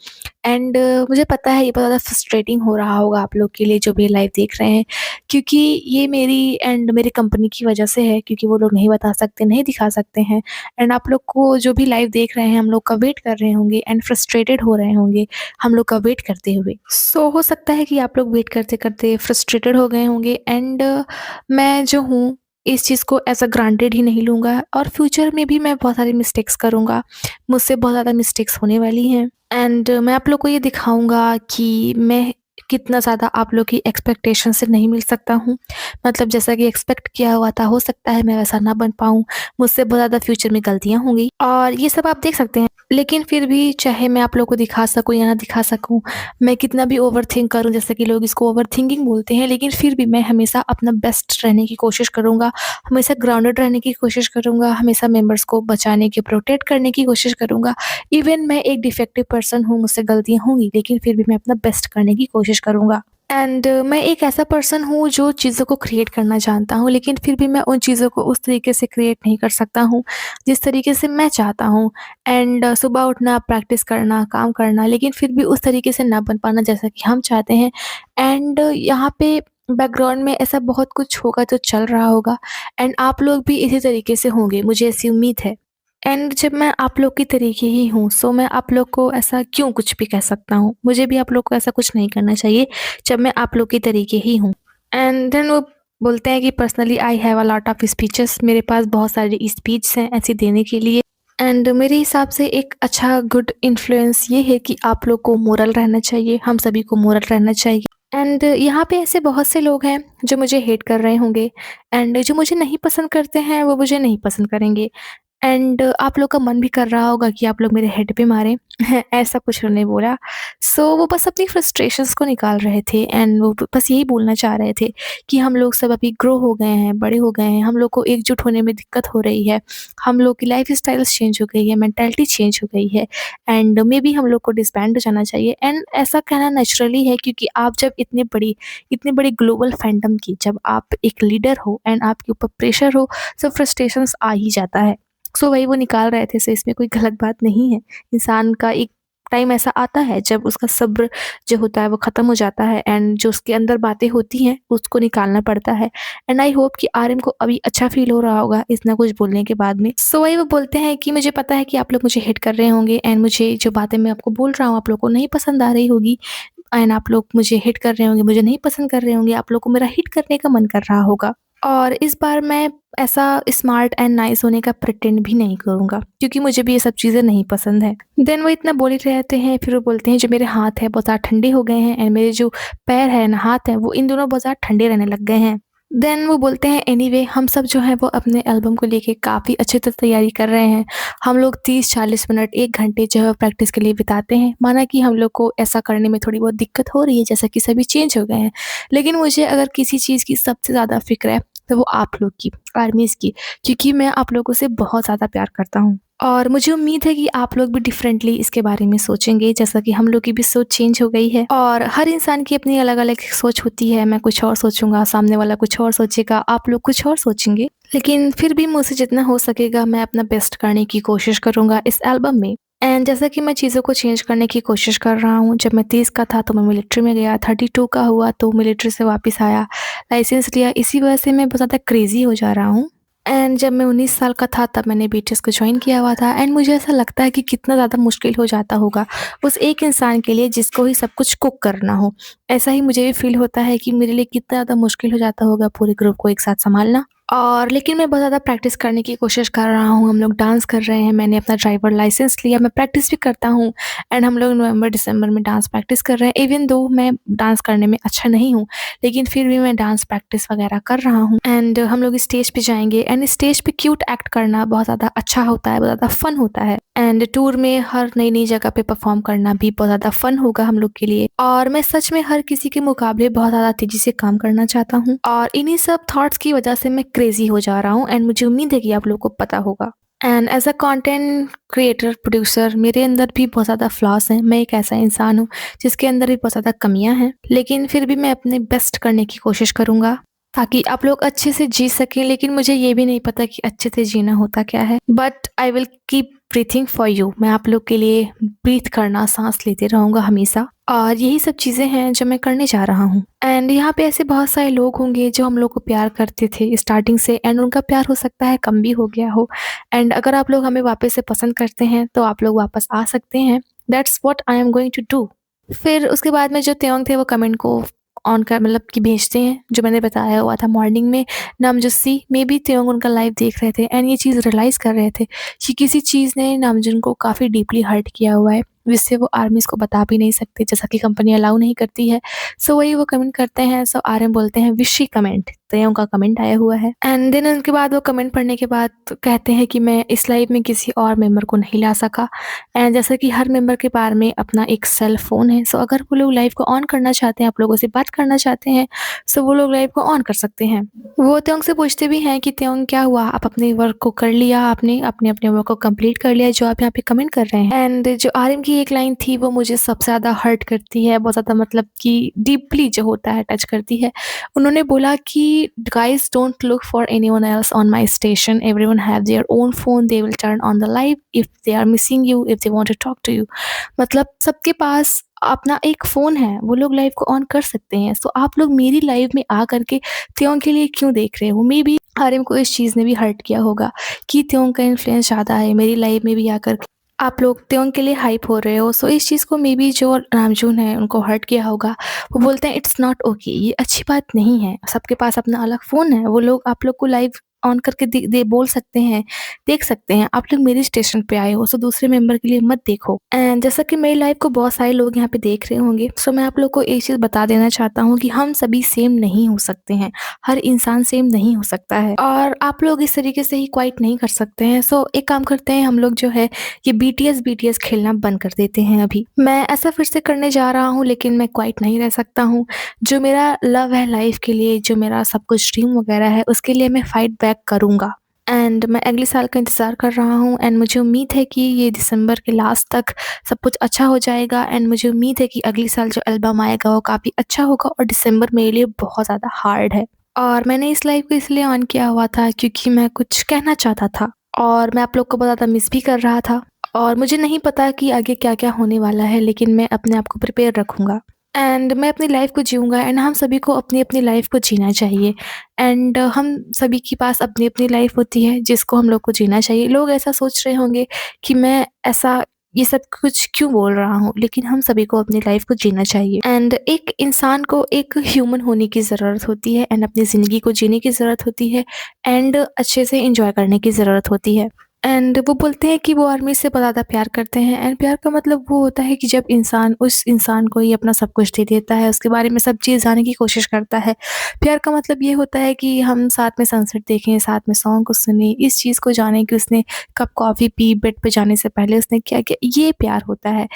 एंड मुझे पता है ये बहुत ज़्यादा फ्रस्ट्रेटिंग हो रहा होगा आप लोग के लिए जो भी लाइव देख रहे हैं, क्योंकि ये मेरी एंड मेरी कंपनी की वजह से है, क्योंकि वो लोग नहीं बता सकते, नहीं दिखा सकते हैं। एंड आप लोग को जो भी लाइव देख रहे हैं, हम लोग का वेट कर रहे होंगे एंड फ्रस्ट्रेटेड हो रहे होंगे हम लोग का वेट करते हुए। सो हो सकता है कि आप लोग वेट करते-करते फ्रस्ट्रेटेड हो गए होंगे एंड मैं जो हूँ इस चीज़ को एज़ अ ग्रांटेड ही नहीं लूँगा और फ्यूचर में भी मैं बहुत सारी मिस्टेक्स करूँगा। मुझसे बहुत ज़्यादा मिस्टेक्स होने वाली हैं एंड मैं आप लोग को ये दिखाऊँगा कि मैं कितना ज़्यादा आप लोग की एक्सपेक्टेशन से नहीं मिल सकता हूँ। मतलब जैसा कि एक्सपेक्ट किया हुआ था, हो सकता है मैं वैसा ना बन पाऊँ। मुझसे बहुत ज़्यादा फ्यूचर में गलतियाँ होंगी और ये सब आप देख सकते हैं। लेकिन फिर भी चाहे मैं आप लोग को दिखा सकूँ या ना दिखा सकूँ, मैं कितना भी ओवरथिंक करूँ, जैसे कि लोग इसको ओवरथिंकिंग बोलते हैं, लेकिन फिर भी मैं हमेशा अपना बेस्ट रहने की कोशिश करूँगा, हमेशा ग्राउंडेड रहने की कोशिश करूँगा, हमेशा मेंबर्स को बचाने की, प्रोटेक्ट करने की कोशिश करूँगा। इवन मैं एक डिफेक्टिव पर्सन हूँ, मुझसे गलतियाँ होंगी, लेकिन फिर भी मैं अपना बेस्ट करने की कोशिश करूँगा। एंड मैं एक ऐसा पर्सन हूँ जो चीज़ों को क्रिएट करना जानता हूँ, लेकिन फिर भी मैं उन चीज़ों को उस तरीके से क्रिएट नहीं कर सकता हूँ, जिस तरीके से मैं चाहता हूँ। एंड सुबह उठना, प्रैक्टिस करना, काम करना, लेकिन फिर भी उस तरीके से ना बन पाना जैसा कि हम चाहते हैं। एंड यहाँ पे बैकग्राउंड में ऐसा बहुत कुछ होगा जो चल रहा होगा एंड आप लोग भी इसी तरीके से होंगे, मुझे ऐसी उम्मीद है। एंड जब मैं आप लोग की तरीके ही हूँ, सो मैं आप लोग को ऐसा क्यों कुछ भी कह सकता हूँ? मुझे भी आप लोग को ऐसा कुछ नहीं करना चाहिए, जब मैं आप लोग के तरीके ही हूँ। एंड देन वो बोलते हैं कि personally I have a lot of speeches, मेरे पास बहुत सारी स्पीच हैं ऐसी देने के लिए। एंड मेरे हिसाब से एक अच्छा गुड इन्फ्लुएंस ये है कि आप लोग को मोरल रहना चाहिए, हम सभी को मोरल रहना चाहिए। एंड यहाँ पे ऐसे बहुत से लोग हैं जो मुझे हेट कर रहे होंगे एंड जो मुझे नहीं पसंद करते हैं, वो मुझे नहीं पसंद करेंगे। एंड आप लोग का मन भी कर रहा होगा कि आप लोग मेरे हेड पे मारें। ऐसा कुछ उन्होंने बोला। सो वो बस अपनी फ्रस्ट्रेशंस को निकाल रहे थे एंड वो बस यही बोलना चाह रहे थे कि हम लोग सब अभी ग्रो हो गए हैं, बड़े हो गए हैं, हम लोग को एकजुट होने में दिक्कत हो रही है। हम लोग की लाइफ स्टाइल्स चेंज हो गई है, मेंटालिटी चेंज हो गई है एंड मेबी हम लोग को डिसबैंड हो जाना चाहिए। एंड ऐसा कहना नेचुरली है, क्योंकि आप जब इतनी बड़ी ग्लोबल फैंडम की जब आप एक लीडर हो एंड आपके ऊपर प्रेशर हो, तो फ्रस्ट्रेशंस आ ही जाता है। सो वही वो निकाल रहे थे, सो इसमें कोई गलत बात नहीं है। इंसान का एक टाइम ऐसा आता है जब उसका सब्र जो होता है वो ख़त्म हो जाता है एंड जो उसके अंदर बातें होती हैं उसको निकालना पड़ता है। एंड आई होप कि आर्यन को अभी अच्छा फ़ील हो रहा होगा इतना कुछ बोलने के बाद में। सो वही वो बोलते हैं कि मुझे पता है कि आप लोग मुझे हिट कर रहे होंगे एंड मुझे जो बातें मैं आपको बोल रहा हूँ आप लोग को नहीं पसंद आ रही होगी एंड आप लोग मुझे हिट कर रहे होंगे, मुझे नहीं पसंद कर रहे होंगे, आप लोग को मेरा हिट करने का मन कर रहा होगा। और इस बार मैं ऐसा स्मार्ट एंड नाइस होने का प्रिटेंड भी नहीं करूँगा, क्योंकि मुझे भी ये सब चीज़ें नहीं पसंद है। देन वो इतना बोल ही रहते हैं, फिर वो बोलते हैं जो मेरे हाथ है बहुत ज़्यादा ठंडे हो गए हैं एंड मेरे जो पैर है ना, हाथ है, वो इन दोनों बहुत ज़्यादा ठंडे रहने लग गए हैं। देन वो बोलते हैं एनीवे हम सब जो है वो अपने एल्बम को लेके काफ़ी अच्छे से तैयारी कर रहे हैं। हम लोग 30-40 मिनट 1 घंटे जो है प्रैक्टिस के लिए बिताते हैं। माना कि हम लोग को ऐसा करने में थोड़ी बहुत दिक्कत हो रही है, जैसा कि सभी चेंज हो गए हैं। लेकिन मुझे अगर किसी चीज़ की सबसे ज़्यादा फ़िक्र है, तो वो आप लोग की, आर्मीज़ की, क्योंकि मैं आप लोगों से बहुत ज़्यादा प्यार करता हूँ। और मुझे उम्मीद है कि आप लोग भी डिफरेंटली इसके बारे में सोचेंगे, जैसा कि हम लोग की भी सोच चेंज हो गई है। और हर इंसान की अपनी अलग-अलग सोच होती है, मैं कुछ और सोचूँगा, सामने वाला कुछ और सोचेगा, आप लोग कुछ और सोचेंगे। लेकिन फिर भी मुझसे जितना हो सकेगा मैं अपना बेस्ट करने की कोशिश करूँगा इस एल्बम में। एंड जैसा कि मैं चीज़ों को चेंज करने की कोशिश कर रहा हूँ, जब मैं 30 का था तो मैं मिलिट्री में गया, 32 का हुआ तो मिलिट्री से वापस आया, लाइसेंस लिया, इसी वजह से मैं बहुत ज़्यादा क्रेज़ी हो जा रहा हूँ। एंड जब मैं 19 साल का था तब मैंने बीटीएस को जॉइन किया हुआ था एंड मुझे ऐसा लगता है कि कितना ज़्यादा मुश्किल हो जाता होगा उस एक इंसान के लिए जिसको ही सब कुछ कुक करना हो। ऐसा ही मुझे भी फ़ील होता है कि मेरे लिए कितना ज़्यादा मुश्किल हो जाता होगा पूरे ग्रुप को एक साथ सँभालना। और लेकिन मैं बहुत ज़्यादा प्रैक्टिस करने की कोशिश कर रहा हूँ, हम लोग डांस कर रहे हैं, मैंने अपना ड्राइवर लाइसेंस लिया, मैं प्रैक्टिस भी करता हूँ एंड हम लोग नवंबर-दिसंबर में डांस प्रैक्टिस कर रहे हैं। इवन दो मैं डांस करने में अच्छा नहीं हूँ, लेकिन फिर भी मैं डांस प्रैक्टिस वगैरह कर रहा हूँ एंड हम लोग स्टेज पे जाएँगे एंड स्टेज पे क्यूट एक्ट करना बहुत ज़्यादा अच्छा होता है, बहुत ज़्यादा फन होता है एंड टूर में हर नई-नई जगह पे परफ़ॉर्म करना भी बहुत ज़्यादा फन होगा हम लोग के लिए और मैं सच में हर किसी के मुकाबले बहुत ज़्यादा तेज़ी से काम करना चाहता हूँ और इन्हीं सब थॉट्स की वजह से मैं क्रेज़ी हो जा रहा हूँ एंड मुझे उम्मीद है कि आप लोगों को पता होगा। And as a content creator, producer मेरे अंदर भी बहुत ज़्यादा फ्लॉज़ हैं। मैं एक ऐसा इंसान हूँ जिसके अंदर भी बहुत ज़्यादा कमियाँ हैं, लेकिन फिर भी मैं अपने बेस्ट करने की कोशिश करूँगा, ताकि आप लोग अच्छे से जी सकें। लेकिन मुझे ये भी नहीं पता कि अच्छे से जीना होता क्या है? But I will keep breathing for you. मैं आप लोग के लिए ब्रीथ करना, साँस लेते रहूँगा हमेशा और यही सब चीज़ें हैं जो मैं करने जा रहा हूँ। एंड यहाँ पे ऐसे बहुत सारे लोग होंगे जो हम लोग को प्यार करते थे स्टार्टिंग से एंड उनका प्यार हो सकता है कम भी हो गया हो एंड अगर आप लोग हमें वापस से पसंद करते हैं, तो आप लोग वापस आ सकते हैं। That's what I am going to do. फिर उसके बाद में जो त्योंग थे वो कमेंट को ऑन कर मतलब कि भेजते हैं, जो मैंने बताया हुआ था मॉर्निंग में। नामजोसी में भी त्योंग उनका लाइव देख रहे थे एंड ये चीज़ रियलाइज़ कर रहे थे कि किसी चीज़ ने नामजून को काफ़ी डीपली हर्ट किया हुआ है, जिससे वो आर्मीज़ को बता भी नहीं सकते, जैसा कि कंपनी अलाउ नहीं करती है। सो वही वो कमेंट करते हैं, सो आर्यन बोलते हैं विशी कमेंट, त्योंग का कमेंट आया हुआ है एंड देन उनके बाद वो कमेंट पढ़ने के बाद कहते हैं कि मैं इस लाइव में किसी और मेंबर को नहीं ला सका एंड जैसा कि हर मेंबर के पास में अपना एक सेल फ़ोन है, सो अगर वो लोग लाइव को ऑन करना चाहते हैं, आप लोगों से बात करना चाहते हैं, सो वो लोग लाइव को ऑन कर सकते हैं। वो त्योंग से पूछते भी हैं कि त्योंग क्या हुआ? आप अपने वर्क को कर लिया आपने, अपने वर्क को कंप्लीट कर लिया जो आप यहाँ पे कमेंट कर रहे हैं। एंड जो आर्यन की एक लाइन थी वो मुझे सबसे ज़्यादा हर्ट करती है, बहुत ज़्यादा मतलब कि डीपली जो होता है टच करती है। उन्होंने बोला कि guys don't look for anyone else on my station, everyone have their own phone, they will turn on the live if they are missing you, if they want to talk to you. मतलब सबके पास अपना एक phone है, वो लोग live को on कर सकते हैं। सो आप लोग मेरी लाइव में आ कर के त्योंग के लिए क्यों देख रहे हो? मेबी आर्यन को इस चीज़ ने भी हर्ट किया होगा कि त्योंग का इन्फ्लुएंस ज़्यादा है, मेरी लाइव में भी आकर के आप लोग त्योंग के लिए हाइप हो रहे हो। सो इस चीज़ को मेबी जो नामजून है उनको हर्ट किया होगा। वो बोलते हैं इट्स नॉट ओके, ये अच्छी बात नहीं है। सबके पास अपना अलग फ़ोन है, वो लोग आप लोग को लाइव ऑन करके दे दे बोल सकते हैं, देख सकते हैं। आप लोग मेरे स्टेशन पे आए हो, सो दूसरे मेंबर के लिए मत देखो। एंड जैसा कि मेरी लाइव को बहुत सारे लोग यहाँ पे देख रहे होंगे, सो मैं आप लोग को एक चीज़ बता देना चाहता हूँ कि हम सभी सेम नहीं हो सकते हैं। हर इंसान सेम नहीं हो सकता है और आप लोग इस तरीके से ही क्वाइट नहीं कर सकते हैं। सो एक काम करते हैं, हम लोग जो है ये बीटीएस खेलना बंद कर देते हैं अभी। मैं ऐसा फिर से करने जा रहा हूँ, लेकिन मैं क्वाइट नहीं रह सकता हूँ। जो मेरा लव है लाइफ के लिए, जो मेरा सब कुछ ड्रीम वगैरह है, उसके लिए मैं फाइट बैक करूँगा। एंड मैं अगले साल का इंतज़ार कर रहा हूँ एंड मुझे उम्मीद है कि ये दिसंबर के लास्ट तक सब कुछ अच्छा हो जाएगा एंड मुझे उम्मीद है कि अगले साल जो एल्बम आएगा वो काफ़ी अच्छा होगा और दिसंबर मेरे लिए बहुत ज़्यादा हार्ड है। और मैंने इस लाइव को इसलिए ऑन किया हुआ था क्योंकि मैं कुछ कहना चाहता था और मैं आप लोग को बहुत ज़्यादा मिस भी कर रहा था और मुझे नहीं पता कि आगे क्या-क्या होने वाला है, लेकिन मैं अपने आप को प्रिपेयर रखूँगा एंड मैं अपनी लाइफ़ को जीऊँगा एंड हम सभी को अपनी-अपनी लाइफ़ को जीना चाहिए एंड हम सभी के पास अपनी-अपनी लाइफ़ होती है जिसको हम लोग को जीना चाहिए। लोग ऐसा सोच रहे होंगे कि मैं ऐसा ये सब कुछ क्यों बोल रहा हूँ, लेकिन हम सभी को अपनी लाइफ़ को जीना चाहिए एंड एक इंसान को एक ह्यूमन होने की ज़रूरत होती है एंड अपनी ज़िंदगी को जीने की ज़रूरत होती है एंड अच्छे से एन्जॉय करने की ज़रूरत होती है। एंड वो बोलते हैं कि वो आर्मी से बहुत ज़्यादा प्यार करते हैं एंड प्यार का मतलब वो होता है कि जब इंसान उस इंसान को ही अपना सब कुछ दे देता है, उसके बारे में सब चीज़ जानने की कोशिश करता है। प्यार का मतलब ये होता है कि हम साथ में सनसेट देखें, साथ में सॉन्ग को सुनें, इस चीज़ को जानें कि उसने कप कॉफ़ी पी, बेड पे जाने से पहले उसने क्या किया, ये प्यार होता है।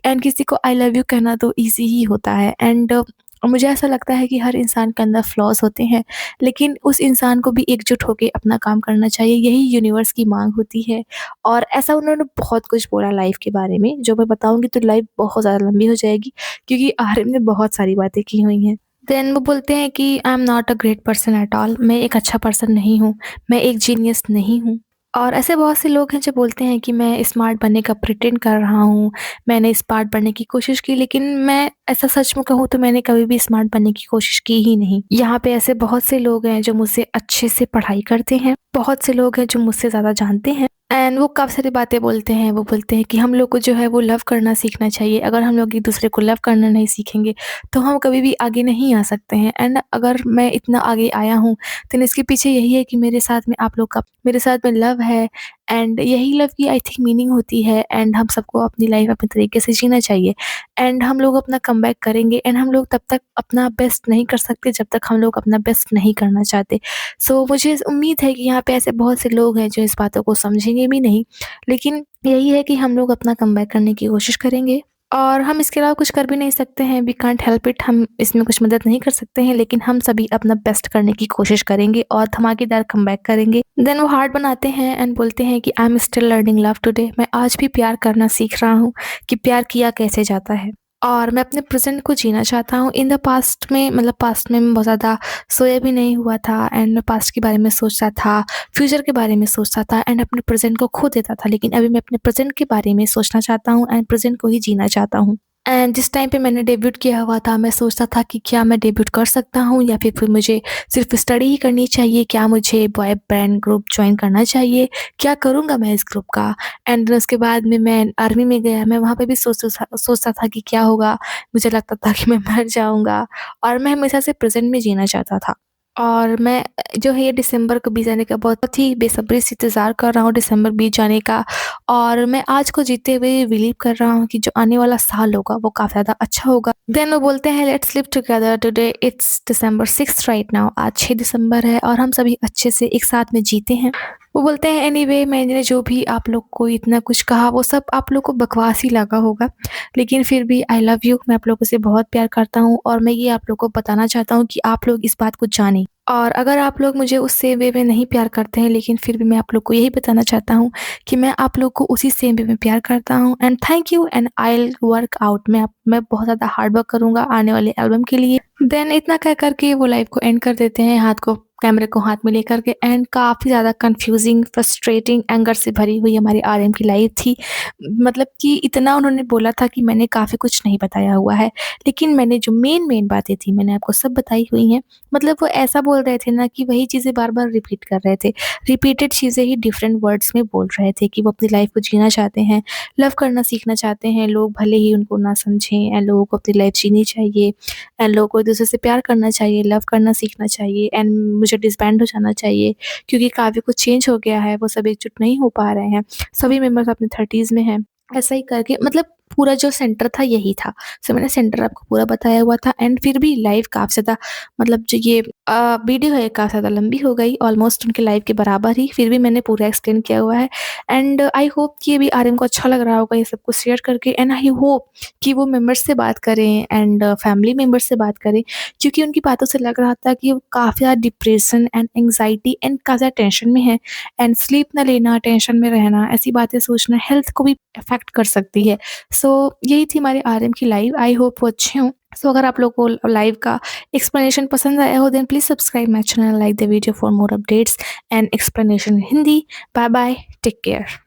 एंड किसी को आई लव यू कहना तो ईज़ी ही होता है एंड मुझे ऐसा लगता है कि हर इंसान के अंदर फ्लॉज़ होते हैं, लेकिन उस इंसान को भी एकजुट होके अपना काम करना चाहिए, यही यूनिवर्स की माँग होती है। और ऐसा उन्होंने बहुत कुछ बोला लाइफ़ के बारे में, जो मैं बताऊँगी तो लाइफ़ बहुत ज़्यादा लंबी हो जाएगी क्योंकि आर्यन ने बहुत सारी बातें की हुई हैं। देन वो बोलते हैं कि I am not a great person at all, मैं एक अच्छा पर्सन नहीं हूँ, मैं एक जीनियस नहीं हूँ। और ऐसे बहुत से लोग हैं जो बोलते हैं कि मैं स्मार्ट बनने का प्रिटेंड कर रहा हूँ, मैंने स्मार्ट बनने की कोशिश की, लेकिन मैं ऐसा सच में कहूँ तो मैंने कभी भी स्मार्ट बनने की कोशिश की ही नहीं। यहाँ पे ऐसे बहुत से लोग हैं जो मुझसे अच्छे से पढ़ाई करते हैं, बहुत से लोग हैं जो मुझसे ज़्यादा जानते हैं एंड वो काफ़ी सारी बातें बोलते हैं। वो बोलते हैं कि हम लोग को जो है वो लव करना सीखना चाहिए। अगर हम लोग एक-दूसरे को लव करना नहीं सीखेंगे, तो हम कभी भी आगे नहीं आ सकते हैं एंड अगर मैं इतना आगे आया हूँ, देन इसके पीछे यही है कि मेरे साथ में लव है एंड यही लव की आई थिंक मीनिंग होती है एंड हम सबको अपनी लाइफ अपने तरीके से जीना चाहिए एंड हम लोग अपना कमबैक करेंगे एंड हम लोग तब तक अपना बेस्ट नहीं कर सकते जब तक हम लोग अपना बेस्ट नहीं करना चाहते। सो मुझे उम्मीद है कि यहाँ पे ऐसे बहुत से लोग हैं जो इस बातों को समझेंगे भी नहीं, लेकिन यही है कि हम लोग अपना कमबैक करने की कोशिश करेंगे और हम इसके अलावा कुछ कर भी नहीं सकते हैं। वी कांट हेल्प इट, हम इसमें कुछ मदद नहीं कर सकते हैं, लेकिन हम सभी अपना बेस्ट करने की कोशिश करेंगे और धमाकेदार कमबैक करेंगे। देन वो हार्ट बनाते हैं एंड बोलते हैं कि I am still learning love today. मैं आज भी प्यार करना सीख रहा हूँ कि प्यार किया कैसे जाता है और मैं अपने प्रेज़ेंट को जीना चाहता हूँ। इन द पास्ट में मैं बहुत ज़्यादा सोया भी नहीं हुआ था एंड मैं पास्ट के बारे में सोचता था, फ्यूचर के बारे में सोचता था एंड अपने प्रेज़ेंट को खो देता था। लेकिन अभी मैं अपने प्रेज़ेंट के बारे में सोचना चाहता हूँ एंड प्रेज़ेंट को ही जीना चाहता हूँ। एंड जिस टाइम पे मैंने डेब्यूट किया हुआ था, मैं सोचता था कि क्या मैं डेब्यूट कर सकता हूँ या फिर मुझे सिर्फ़ स्टडी ही करनी चाहिए? क्या मुझे बॉय बैंड ग्रुप जॉइन करना चाहिए? क्या करूँगा मैं इस ग्रुप का? एंड उसके बाद में मैं आर्मी में गया, मैं वहाँ पे भी सोचता था कि क्या होगा? मुझे लगता था कि मैं मर जाऊँगा और मैं हमेशा से प्रेज़ेंट में जीना चाहता था। और मैं जो है ये दिसंबर को बीत जाने का बहुत ही बेसब्री से इंतज़ार कर रहा हूँ दिसंबर बीत जाने का और मैं आज को जीते हुए बिलीव कर रहा हूँ कि जो आने वाला साल होगा वो काफ़ी ज़्यादा अच्छा होगा। देन वो बोलते हैं let's live together today it's December 6th right now. आज 6 दिसंबर है और हम सभी अच्छे से एक साथ में जीते हैं। वो बोलते हैं एनीवे मैंने जो भी आप लोग को इतना कुछ कहा वो सब आप लोग को बकवास ही लगा होगा। लेकिन फिर भी आई लव यू, मैं आप लोगों से बहुत प्यार करता हूँ और मैं ये आप लोग को बताना चाहता हूँ कि आप लोग इस बात को जानें। और अगर आप लोग मुझे उस सेम वे में नहीं प्यार करते हैं, लेकिन फिर भी मैं आप लोग को यही बताना चाहता हूँ कि मैं आप लोग को उसी सेम वे में प्यार करता हूँ and thank you and I will work out. मैं बहुत ज़्यादा हार्ड वर्क करूँगा आने वाले एल्बम के लिए। देन इतना कह कर के वो लाइव को एंड कर देते हैं, कैमरे को हाथ में लेकर के एंड काफ़ी ज़्यादा कन्फ्यूज़िंग, फ्रस्ट्रेटिंग, एंगर से भरी हुई हमारी आरएम की लाइव थी। मतलब कि इतना उन्होंने बोला था कि मैंने काफ़ी कुछ नहीं बताया हुआ है, लेकिन मैंने जो मेन बातें थी मैंने आपको सब बताई हुई हैं। मतलब वो ऐसा बोल रहे थे ना कि वही चीज़ें बार-बार रिपीट कर रहे थे। रिपीटेड चीज़ें ही डिफरेंट वर्ड्स में बोल रहे थे कि वो अपनी लाइफ़ को जीना चाहते हैं, लव करना सीखना चाहते हैं, लोग भले ही उनको ना समझें एंड लोगों को अपनी लाइफ़ जीनी चाहिए एंड लोगों को एक-दूसरे से प्यार करना चाहिए, लव करना सीखना चाहिए एंड मुझे डिसबैंड हो जाना चाहिए क्योंकि काफ़ी कुछ चेंज हो गया है, वो सब एकजुट नहीं हो पा रहे हैं। सभी मेंबर्स अपने 30s में हैं। ऐसा ही करके मतलब पूरा जो सेंटर था यही था। सो मैंने सेंटर आपको पूरा बताया हुआ था एंड फिर भी लाइव काफ़ी ज़्यादा मतलब जो ये वीडियो है काफ़ी ज़्यादा लंबी हो गई, ऑलमोस्ट उनके लाइव के बराबर ही, फिर भी मैंने पूरा एक्सप्लेन किया हुआ है एंड आई होप कि ये भी आर्यन को अच्छा लग रहा होगा ये सब कुछ शेयर करके एंड आई होप कि वो मेंबर्स से बात करें एंड फैमिली मेंबर्स से बात करें क्योंकि उनकी बातों से लग रहा था कि वो काफ़ी ज़्यादा डिप्रेशन एंड एंग्ज़ायटी एंड काफ़ी ज़्यादा टेंशन में है एंड स्लीप ना लेना, टेंशन में रहना, ऐसी बातें सोचना हेल्थ को भी अफ़ेक्ट कर सकती है। सो यही थी हमारी आरएम की लाइव। आई होप वो अच्छे हों। सो अगर आप लोगों को लाइव का एक्सप्लेनेशन पसंद आया हो then please subscribe my channel, like the video for more updates and explanation in Hindi. Bye bye, take care.